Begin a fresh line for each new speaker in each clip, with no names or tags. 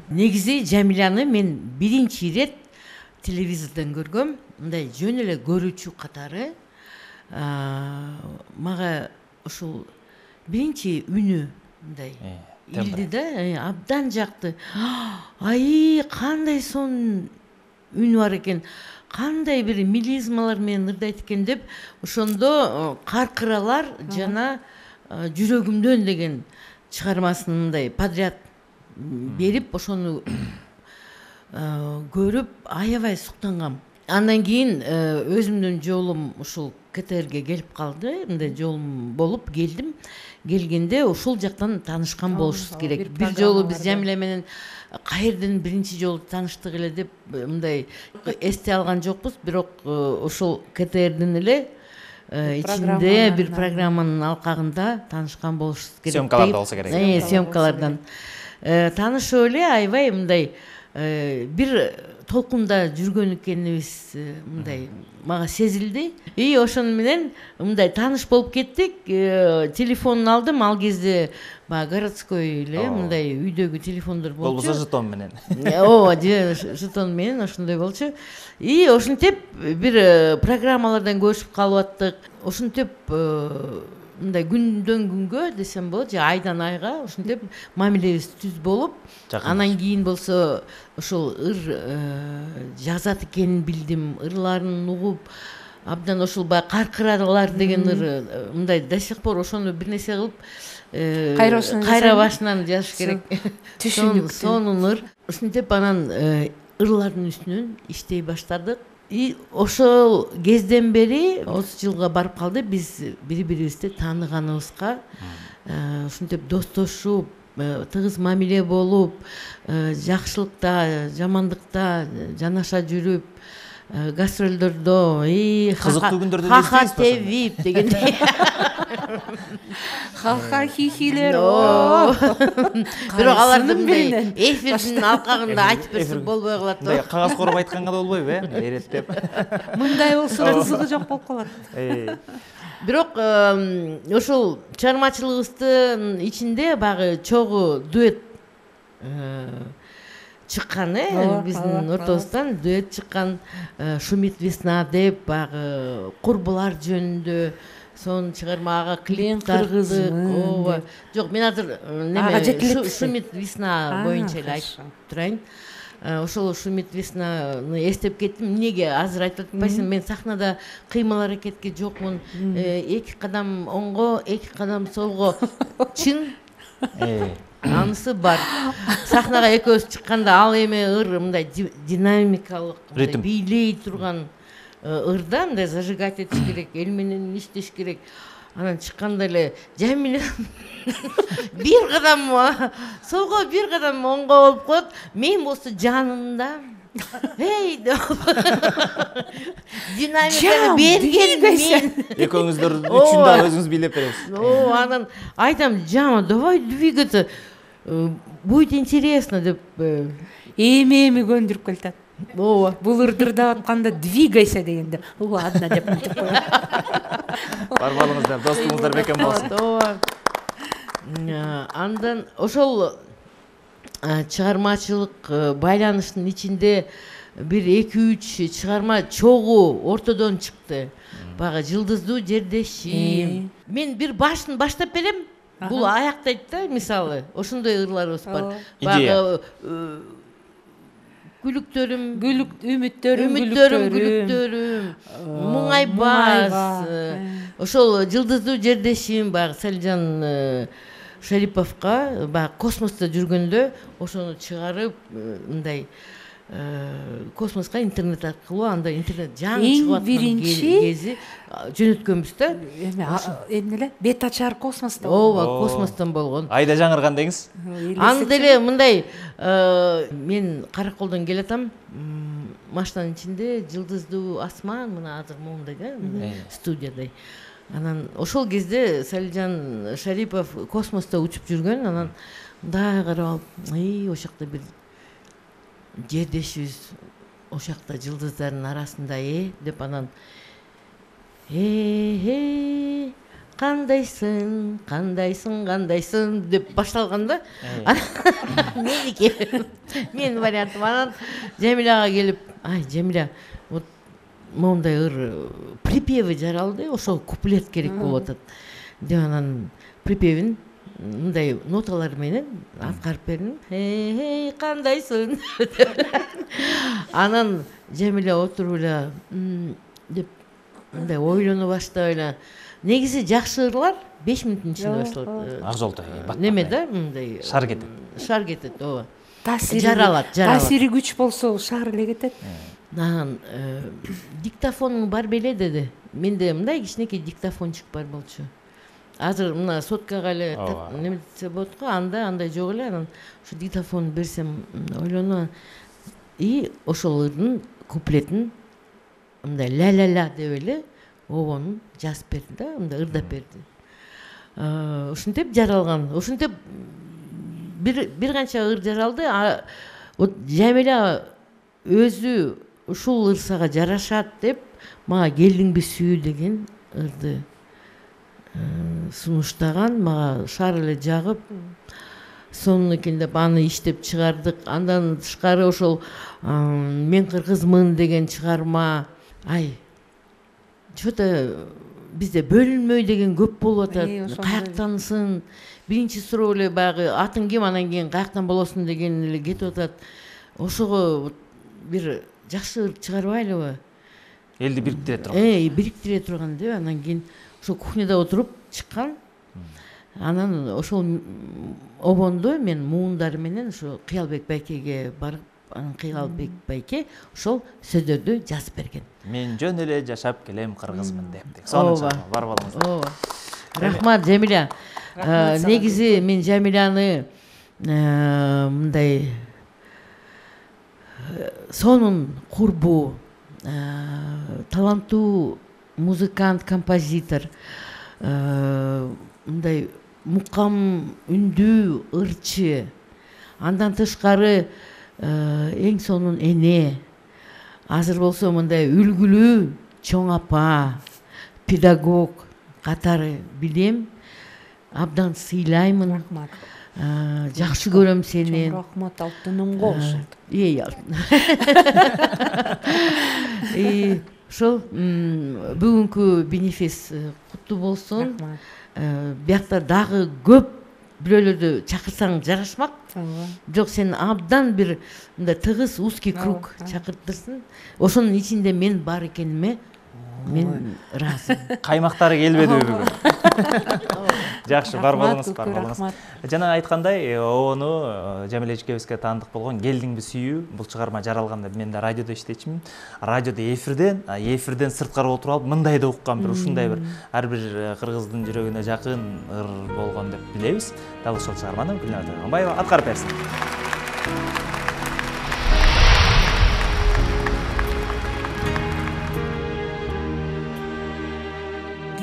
Негизи Жамиляны мен биринчи ирет телевизордон көргөм. Мындай жөн эле көрүүчү катары мага ушул биринчи үнү мындай илди да, абдан жакты. Ай, кандай сонун үнү бар экен, кандай бир мелизмалар менен ырдайт экен деп, ошондо Каркыралар жана жүрөгүмдөн деген чыгармасын мындай подряд берип, ошону көрүп аябай суктангам. Андан кийин өзүмдүн жолум ушул КТРге келип калды. Мындай жолум болуп келдим. Келгенде ушул жактан таанышкан болушубуз керек. Бир жолу биз Жамиля менен каерден биринчи жолу тааныштык эле деп мындай эсте алган жокпуз, бирок ушул КТРдин эле ичинде бир программанын алкагында таанышкан болушубуз керек.
Съемкаларда болсо керек.
Съемкалардан таанышып эле аябай мындай бир толкунда жүргөн экенибиз мындай мага сезилди. И ошону менен мындай тааныш болуп кеттик. Телефонун алдым, ал кезде баягы городской эле мындай үйдөгү телефондор болчу.
Болбосо жетон менен.
Ооба, жетон менен ошондой болчу. И ошентип бир программалардан көрүшүп калып аттык. Ошентип мындай күндөн күнгө десем болот, же айдан айга ошентип мамилебиз түз болуп, анан кийин болсо ушул ыр жазат экенин билдим, ырларын угуп, абдан ушул баягы Каркыралар деген ыр мындай до сих пор ошону бир нерсе кылып кайра башынан жазыш керек. Түшүнүп сонун ыр. Ошентип анан ырлардын үстүнөн иштей баштадык. И ошол кезден бери 30 жылга барып калды, биз бири-бирибизди тааныганыбызга, ушинтип достошуп, тыгыз мамиле болуп, жакшылыкта, жамандыкта жанаша жүрүп, гастролдордо,
кызыктуу күндөрдө
ха-ха тебип дегендей.
Ха-ха хихилер.
Бирок аларды мындай эфирдин алкагында айтып берсе болбой калат.
Мындай кагаз короп айтканга да болбойбу, эретеп.
Мындай болсо кызыгы жок болуп калат.
Бирок ошол чыгармачылыгыбыздын ичинде багы чогуу дуэт чыккан, биздин оотобуздан дуэт чыккан, Шумит весна деп багы курбулар жөнүндө сон чыгармага клип тарттык. Ооба. Жок, мен азыр неме Шумит весна боюнча эле айтып турайын. Ошол Шумит веснаны эстеп кеттим. Эмнеге азыр айтып атпайсың? Мен сахнада кыймыл аракетке жокмун. 2 кадам оңго, 2 кадам солго. Чын? Анысы бар. Сахнага экөөбүз чыкканда ал эми ыр мындай динамикалык, бийлей турган ырда мындай зажигать этиш керек, эл менен иштеш керек. Анан чыкканда эле Жамиля бир кадам солго, бир кадам оңго болуп коет. Мен болсо жанымда эй деп динамиканы берген мен.
Экөөңүздөр үчүн да өзүңүз бийлеп бересиз.
Анан айтам, Жама, давай двигаться. Будет интересно деп
эми көндүрүп келатат.
Ооба.
Бул ырдырдап атканда двигайся дегенде, ладно деп мынтип коет.
Барбалыңыздар, достуңуздар бекем болсун.
Ооба. Андан ошол чыгармачылык байланыштын ичинде бир 2-3 чыгарма чогуу ортодон чыкты. Багы Жылдыздуу жердешим. Мен бир башын баштап берем. Бул аяктайт да, мисалы. Ошондой ырларыбыз бар. Багы гүлүктөрүм, үмүттөрүм, муңайбас. Ошол Жылдыздуу жердешим багы Салижан Шариповго баягы космосто жүргөндө ошону чыгарып мындай космоска интернет аркылуу, анда интернет жаңы чыгып аткан кези жөнөткөнбүз да.
Эмне эле? Бет ачар космосто.
Ооба, космостон болгон.
Айда жаңырган деңиз.
Аны деле мындай мен Караколдон келатам. Машинанын ичинде Жылдыздуу асман мына азыр моундай да, студиядай. Анан ошол кезде Салижан Шарипов космосто учуп жүргөн, анан мындай карап алып, ошол жакта бир жердешибиз ошол жакта жылдыздардын арасында деп анан кандайсың деп башталганда меники менин вариантым. Анан Жамиляга келип, ай Жамиля, вот моундай припеви жаралды, ошол куплет керек болуп атат деп анан припевин мындай ноталар менен аткарып бердим. Кандайсың анан Жамиля отуруп эле деп мындай ойлоно баштап эле. Негизи жакшы ырлар 5 мүнөттүн ичинде башталат.
Ак жолдо
Неме да мындай
шаар кетет.
Шаар кетет, ооба.
Жаралат. Таасири күч болсо шаар эле кетет.
Анан диктофонуң бар беле деди. Менде мындай кичинекей диктофончик бар болчу. Азыр мына соткага эле неметсе болот го, андай жок эле. Анан ушу диктофон берсем ойлонуп и ошол ырдын куплетин мындай ля-ля-ля деп эле обонун жазып берди да, мындай ырдап берди. Ушинтип жаралган. Ушинтип бир канча ыр жаралды. Вот Жамиля өзү ушул ырсага жарашат деп мага келдиңби сүйүү деген ырды сунуштаган, мага шаар эле жагып, сонун экен деп аны иштеп чыгардык. Андан тышкары ошол мен кыргызмын деген чыгарма, ай чо-то бизде бөлүнмөй деген көп болуп атат. Каяктансың? Биринчи суроо эле баягы атың ким, анан кийин каяктан болосуң деген эле кетип атат. Ошого бир жакшы ыр чыгарбайлыбы?
Элди бириктире турган.
Бириктире турган деп анан кийин ошо кухняда отуруп чыккан. Анан ошол обонду мен муундар менен ошо Кыялбек байкеге барып, анан Кыялбек байке ошол сөздөрдү жазып берген.
Мен жөн эле жашап келем кыргызмын деп. Сонун чыгарма бар болуңуздар.
Ооба. Рахмат Жамиля. Негизи мен Жамиляны мындай сонун курбу, таланттуу музыкант, композитор, мындай мукам үндүү ырчы, андан тышкары эң сонун эне, азыр болсо мындай үлгүлүү чоң апа, педагог катары билем, абдан сыйлаймын.
Рахмат.
Жакшы көрөм сени.
Рахмат, алтынымга ошол.
Ошол бүгүнкү бенефис куттуу болсун. Биякта дагы көп бирөөлөрдү чакырсаң жарашмак. Жок, сен абдан бир мындай тыгыз узкий круг чакыртырсың. Ошонун ичинде мен бар экениме мен ыраазымын.
Каймактары келбедиби бүгүн? Жакшы, бар болуңуз, бар болуңуз. Жана айткандай, ону Жамиля эжекебизге таандык болгон Келдиңби сүйүү, бул чыгарма жаралганда мен да радиодо иштечимин. Радиодо эфирден сырткары отуруп алып, мындай да уккан бир ушундай бир ар бир кыргыздын жүрөгүнө жакын ыр болгон деп билебиз. Дал ошол чыгарманы Гүлнара Тойгонбаева аткарып берсин.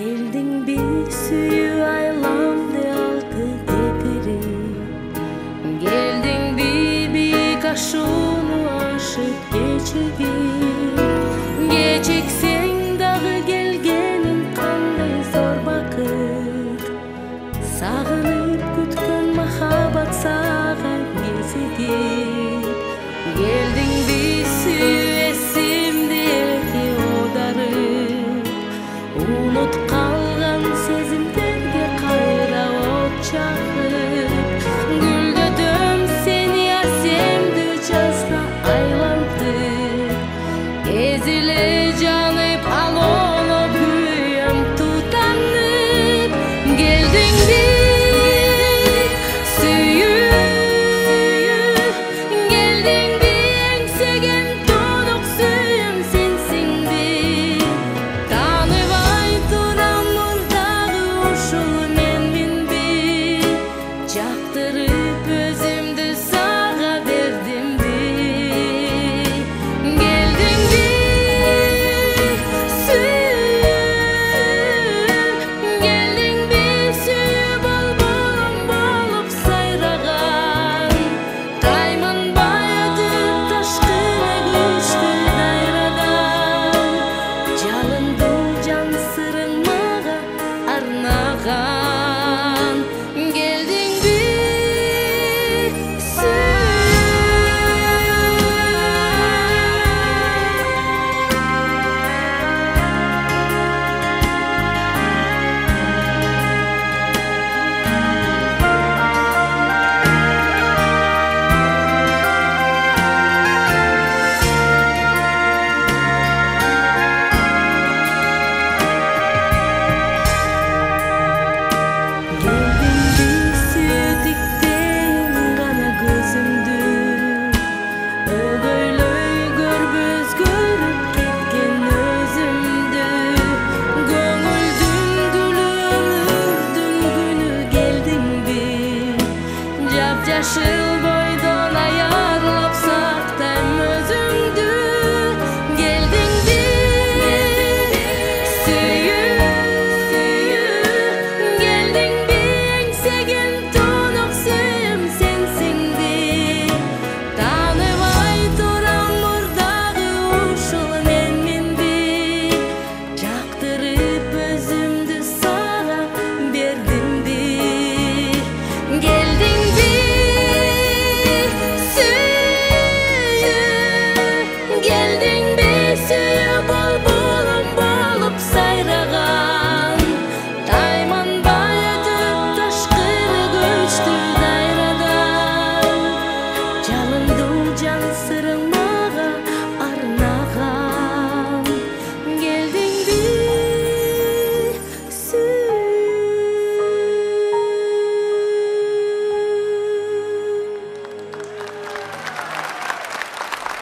Келдиңби сүйүү айламды алты кетирип, келдиңби бийик ашууну ашып кечиксең дагы келгениң кандай зор бакыт, сагынып күткөн махабат сага кезигип, келдиң